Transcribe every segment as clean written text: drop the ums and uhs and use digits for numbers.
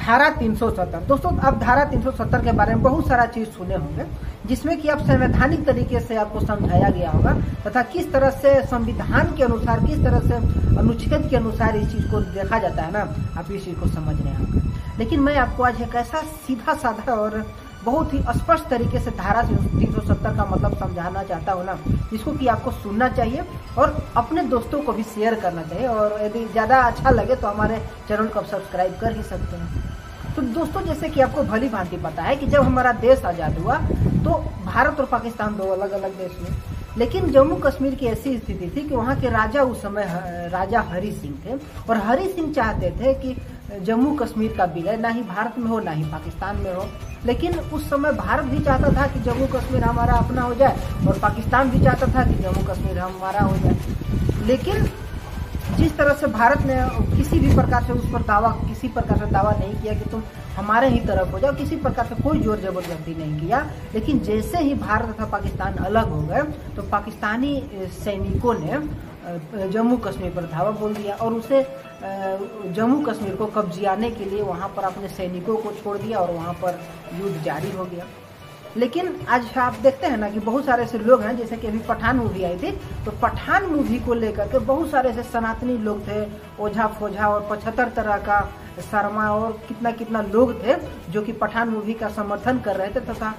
धारा 370। दोस्तों आप धारा 370 के बारे में बहुत सारा चीज सुने होंगे, जिसमें कि आप संवैधानिक तरीके से आपको समझाया गया होगा तथा किस तरह से संविधान के अनुसार, किस तरह से अनुच्छेद के अनुसार इस चीज को देखा जाता है ना, आप इस चीज को समझ रहे होंगे। लेकिन मैं आपको आज एक ऐसा सीधा साधा और बहुत ही स्पष्ट तरीके से धारा 370 का मतलब समझाना चाहता हूँ ना, जिसको कि आपको सुनना चाहिए और अपने दोस्तों को भी शेयर करना चाहिए। और यदि ज़्यादा अच्छा लगे तो हमारे चैनल को आप सब्सक्राइब कर ही सकते हैं। तो दोस्तों जैसे कि आपको भली भांति पता है कि जब हमारा देश आज़ाद हुआ तो भारत और पाकिस्तान दो अलग अलग देश हुए, लेकिन जम्मू कश्मीर की ऐसी स्थिति थी कि वहाँ के राजा उस समय राजा हरि सिंह थे और हरि सिंह चाहते थे कि जम्मू कश्मीर का विलय ना ही भारत में हो ना ही पाकिस्तान में हो। लेकिन उस समय भारत भी चाहता था कि जम्मू कश्मीर हमारा अपना हो जाए और पाकिस्तान भी चाहता था कि जम्मू कश्मीर हमारा हो जाए। लेकिन जिस तरह से भारत ने किसी भी प्रकार से उस पर किसी प्रकार से दावा नहीं किया कि तुम हमारे ही तरफ हो जाओ, किसी प्रकार से कोई जोर जबरदस्ती नहीं किया। लेकिन जैसे ही भारत तथा पाकिस्तान अलग हो गए तो पाकिस्तानी सैनिकों ने जम्मू कश्मीर पर धावा बोल दिया और उसे जम्मू कश्मीर को कब्जियाने के लिए वहां पर अपने सैनिकों को छोड़ दिया और वहां पर युद्ध जारी हो गया। लेकिन आज आप देखते हैं ना कि बहुत सारे ऐसे लोग हैं, जैसे कि अभी पठान मूवी आई थी, तो पठान मूवी को लेकर के बहुत सारे ऐसे सनातनी लोग थे, ओझा फोझा और 75 तरह का शर्मा और कितना कितना लोग थे जो कि पठान मूवी का समर्थन कर रहे थे तथा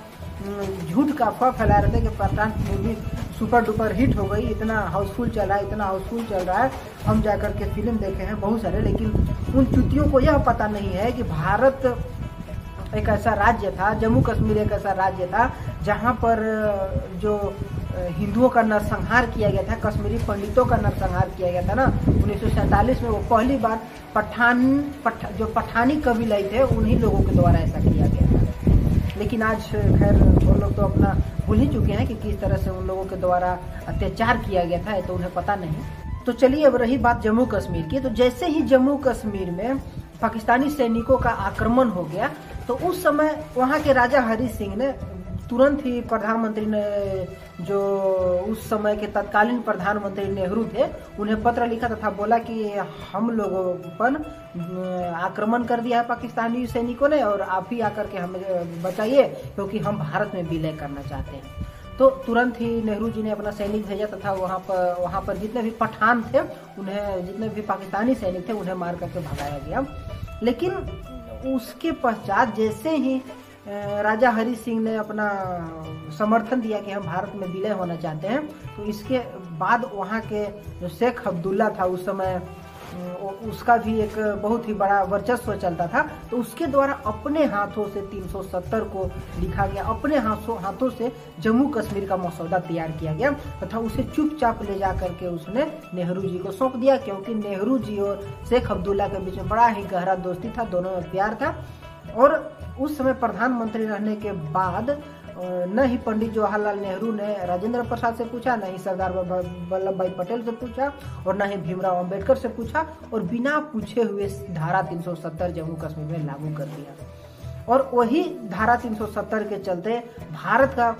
झूठ का अफवाह फैला रहे थे कि Pathaan movie super duper hit हो गई, इतना हाउसफुल चल रहा है, इतना हाउसफुल चल रहा है, हम जाकर के फिल्म देखे हैं बहुत सारे। लेकिन उन चुतियों को यह पता नहीं है कि भारत एक ऐसा राज्य था, जम्मू कश्मीर एक ऐसा राज्य था जहां पर जो हिंदुओं का नरसंहार किया गया था, कश्मीरी पंडितों का नरसंहार किया गया था ना 1947 में, वो पहली बार जो पठानी कबीले थे उन्हीं लोगों के द्वारा ऐसा किया गया था। लेकिन आज खैर वो लोग तो अपना भूल ही चुके हैं कि किस तरह से उन लोगों के द्वारा अत्याचार किया गया था, तो उन्हें पता नहीं। तो चलिए अब रही बात जम्मू कश्मीर की, तो जैसे ही जम्मू कश्मीर में पाकिस्तानी सैनिकों का आक्रमण हो गया तो उस समय वहां के राजा हरि सिंह ने तुरंत ही प्रधानमंत्री ने, जो उस समय के तत्कालीन प्रधानमंत्री नेहरू थे, उन्हें पत्र लिखा तथा बोला कि हम लोगों पर आक्रमण कर दिया है पाकिस्तानी सैनिकों ने और आप ही आकर के हमें बचाइए क्योंकि हम भारत में विलय करना चाहते हैं। तो तुरंत ही नेहरू जी ने अपना सैनिक भेजा तथा वहाँ पर जितने भी पठान थे, उन्हें जितने भी पाकिस्तानी सैनिक थे उन्हें मार करके भगाया गया। लेकिन उसके पश्चात जैसे ही राजा हरि सिंह ने अपना समर्थन दिया कि हम भारत में विलय होना चाहते हैं, तो इसके बाद वहाँ के जो शेख अब्दुल्ला था उस समय, उसका भी एक बहुत ही बड़ा वर्चस्व चलता था, तो उसके द्वारा अपने हाथों से 370 को लिखा गया, अपने हाथों से जम्मू कश्मीर का मसौदा तैयार किया गया तथा उसे चुपचाप ले जा करके उसने नेहरू जी को सौंप दिया, क्योंकि नेहरू जी और शेख अब्दुल्ला के बीच में बड़ा ही गहरा दोस्ती था, दोनों में प्यार था। और उस समय प्रधानमंत्री रहने के बाद न ही पंडित जवाहरलाल नेहरू ने राजेंद्र प्रसाद से पूछा, न ही सरदार वल्लभ भाई पटेल से पूछा और न ही भीमराव अंबेडकर से पूछा, और बिना पूछे हुए धारा 370 जम्मू कश्मीर में लागू कर दिया। और वही धारा 370 के चलते भारत का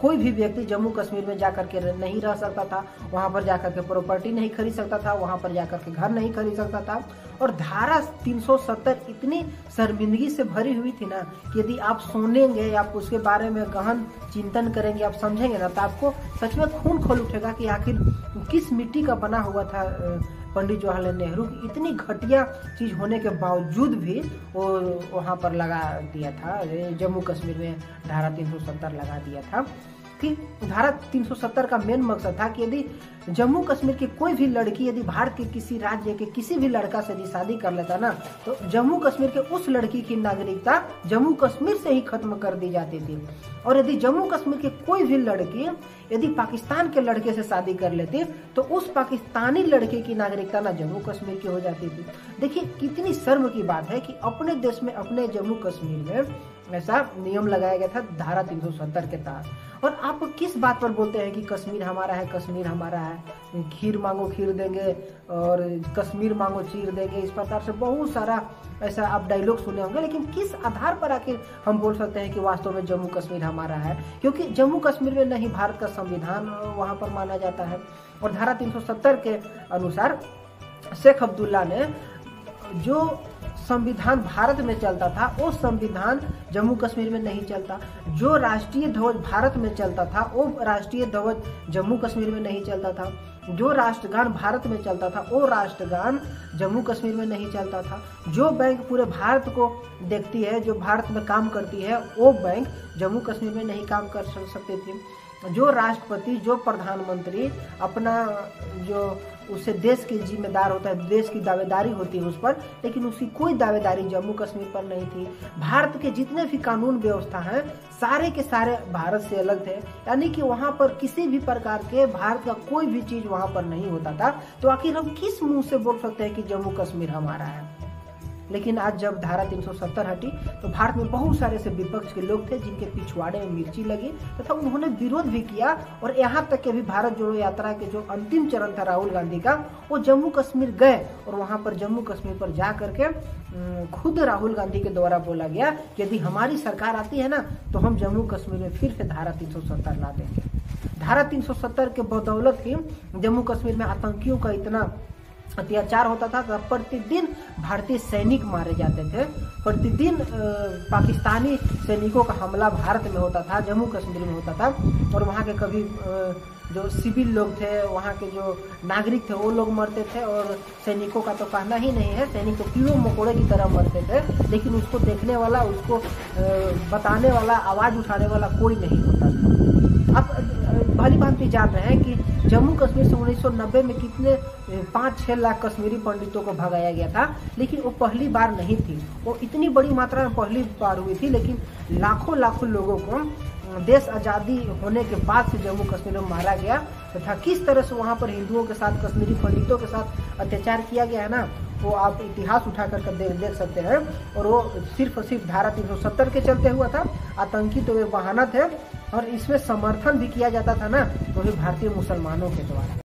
कोई भी व्यक्ति जम्मू कश्मीर में जाकर के नहीं रह सकता था, वहां पर जाकर के प्रॉपर्टी नहीं खरीद सकता था, वहां पर जाकर के घर नहीं खरीद सकता था। और धारा 370 इतनी शर्मिंदगी से भरी हुई थी ना कि यदि आप सुनेंगे, आप उसके बारे में गहन चिंतन करेंगे, आप समझेंगे ना, तो आपको सच में खून खोल उठेगा कि आखिर किस मिट्टी का बना हुआ था पंडित जवाहरलाल नेहरू। इतनी घटिया चीज होने के बावजूद भी वो वहां पर लगा दिया था, जम्मू कश्मीर में धारा 370 लगा दिया था। कि धारा 370 का मेन मकसद था कि यदि जम्मू कश्मीर की कोई भी लड़की यदि भारत के किसी राज्य के किसी भी लड़का से यदि शादी कर लेता ना, तो जम्मू कश्मीर के उस लड़की की नागरिकता जम्मू कश्मीर से ही खत्म कर दी जाती थी। और यदि जम्मू कश्मीर की कोई भी लड़की यदि पाकिस्तान के लड़के से शादी कर लेती तो उस पाकिस्तानी लड़के की नागरिकता ना जम्मू कश्मीर की हो जाती थी। देखिए कितनी शर्म की बात है कि अपने देश में, अपने जम्मू कश्मीर में ऐसा नियम लगाया गया था धारा 370 के तहत। और आप किस बात पर बोलते हैं कि कश्मीर हमारा है, कश्मीर हमारा है, खीर मांगो खीर देंगे और कश्मीर मांगो चीर देंगे, इस प्रकार से बहुत सारा ऐसा आप डायलॉग सुने होंगे। लेकिन किस आधार पर आखिर हम बोल सकते हैं कि वास्तव में जम्मू कश्मीर हमारा है? क्योंकि जम्मू कश्मीर में नहीं भारत का संविधान वहां पर माना जाता है। और धारा 370 के अनुसार शेख अब्दुल्ला ने जो संविधान भारत में चलता था वो संविधान जम्मू कश्मीर में नहीं चलता। जो राष्ट्रीय ध्वज भारत में चलता था वो राष्ट्रीय ध्वज जम्मू कश्मीर में नहीं चलता था। जो राष्ट्रगान भारत में चलता था वो राष्ट्रगान जम्मू कश्मीर में नहीं चलता था। जो बैंक पूरे भारत को देखती है, जो भारत में काम करती है, वो बैंक जम्मू कश्मीर में नहीं काम कर सकते थे। जो राष्ट्रपति, जो प्रधानमंत्री अपना जो उससे देश के जिम्मेदार होता है, देश की दावेदारी होती है उस पर, लेकिन उसकी कोई दावेदारी जम्मू कश्मीर पर नहीं थी। भारत के जितने भी कानून व्यवस्था हैं सारे के सारे भारत से अलग थे, यानी कि वहाँ पर किसी भी प्रकार के भारत का कोई भी चीज वहाँ पर नहीं होता था। तो आखिर हम किस मुंह से बोल सकते हैं कि जम्मू कश्मीर हमारा है? लेकिन आज जब धारा 370 हटी तो भारत में बहुत सारे से विपक्ष के लोग थे जिनके पिछवाड़े में मिर्ची लगी तथा उन्होंने विरोध भी किया। और यहाँ तक कि भी भारत जोड़ो यात्रा के जो अंतिम चरण था राहुल गांधी का, वो जम्मू कश्मीर गए और वहाँ पर जम्मू कश्मीर पर जा करके खुद राहुल गांधी के द्वारा बोला गया कि यदि हमारी सरकार आती है ना तो हम जम्मू कश्मीर में फिर से धारा 370 ला देंगे। धारा 370 के बदौलत ही जम्मू कश्मीर में आतंकियों का इतना अत्याचार होता था। प्रतिदिन भारतीय सैनिक मारे जाते थे, प्रतिदिन पाकिस्तानी सैनिकों का हमला भारत में होता था, जम्मू कश्मीर में होता था। और वहाँ के कभी जो सिविल लोग थे, वहाँ के जो नागरिक थे वो लोग मरते थे। और सैनिकों का तो कहना ही नहीं है, सैनिक तो कीड़ों मकोड़े की तरह मरते थे, लेकिन उसको देखने वाला, उसको बताने वाला, आवाज उठाने वाला कोई नहीं होता था। अब भली भांति जान रहे हैं कि जम्मू कश्मीर से 1990 में कितने 5-6 लाख कश्मीरी पंडितों को भगाया गया था, लेकिन वो पहली बार नहीं थी। वो इतनी बड़ी मात्रा में पहली बार हुई थी, लेकिन लाखों लाखों लोगों को देश आज़ादी होने के बाद से जम्मू कश्मीर में मारा गया तथा किस तरह से वहाँ पर हिंदुओं के साथ, कश्मीरी पंडितों के साथ अत्याचार किया गया है ना, वो आप इतिहास उठा कर देख सकते हैं। और वो सिर्फ और सिर्फ धारा 370 के चलते हुआ था। आतंकी तो एक बहाना थे और इसमें समर्थन भी किया जाता था ना, वो भी भारतीय मुसलमानों के द्वारा।